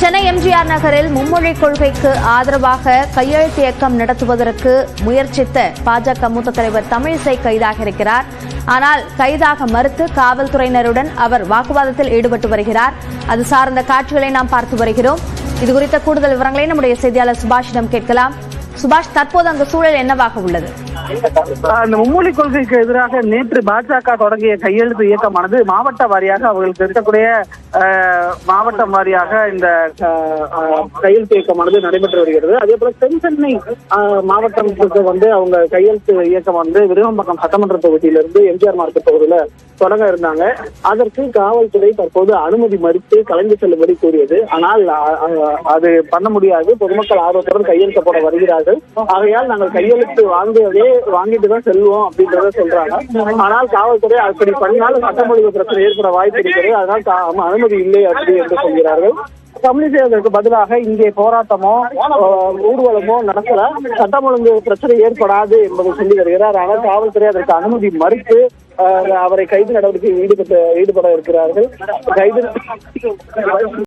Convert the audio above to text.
சென்னை எம்ஜிஆர் நகரில் மும்மொழிக் கொள்கைக்கு ஆதரவாக கையெழுத்து இயக்கம் நடத்துவதற்கு முயற்சித்த பாஜக மூத்த தலைவர் தமிழிசை கைதாக இருக்கிறார். ஆனால் கைதாக மறுத்து காவல்துறையினருடன் அவர் வாக்குவாதத்தில் ஈடுபட்டு வருகிறார். அது சார்ந்த காட்சிகளை நாம் பார்த்து வருகிறோம். இதுகுறித்த கூடுதல் விவரங்களை நம்முடைய செய்தியாளர் சுபாஷிடம் கேட்கலாம். சுபாஷ், தற்போது அங்கு சூழல் என்னவாக உள்ளது? அந்த மும்மொழி கொள்கைக்கு எதிராக நேற்று பாஜக தொடங்கிய கையெழுத்து இயக்கமானது மாவட்ட வாரியாக அவர்களுக்கு இருக்கக்கூடிய மாவட்டம் வாரியாக இந்த கையெழுத்து இயக்கமானது நடைபெற்று வருகிறது. அதே போல தென்சென்னை மாவட்டத்துக்கு அவங்க கையெழுத்து இயக்கம் விருகம்பாக்கம் சட்டமன்ற தொகுதியிலிருந்து எம்ஜிஆர் மார்க்கெட் பகுதியில தொடங்க இருந்தாங்க. அதற்கு காவல்துறை தற்போது அனுமதி மறுத்து கலந்து செல்லும்படி கூறியது. ஆனால் அது பண்ண முடியாது. பொதுமக்கள் ஆர்வத்துடன் கையெழுத்து போட வருகிறார்கள். ஆகையால் நாங்கள் கையெழுத்து வாங்கிட்டு தான் செல்வோம் அப்படின்றத சொல்றாங்க. ஆனால் காவல்துறை அப்படி பண்ணால் சட்டம் ஒழுங்கு பிரச்சனை ஏற்பட வாய்ப்பு இருக்கிறது. அதனால் அனுமதி இல்லை அப்படி என்று சொல்கிறார்கள். தமிழிசை அதற்கு பதிலாக இங்கே போராட்டமோ ஊர்வலமோ நடத்தல, சட்டம் ஒழுங்கு பிரச்சனை ஏற்படாது என்பதை சொல்லி வருகிறார். ஆனால் காவல்துறை அதற்கு அனுமதி மறுத்து அவரை கைது நடவடிக்கையில் ஈடுபட இருக்கிறார்கள். கைது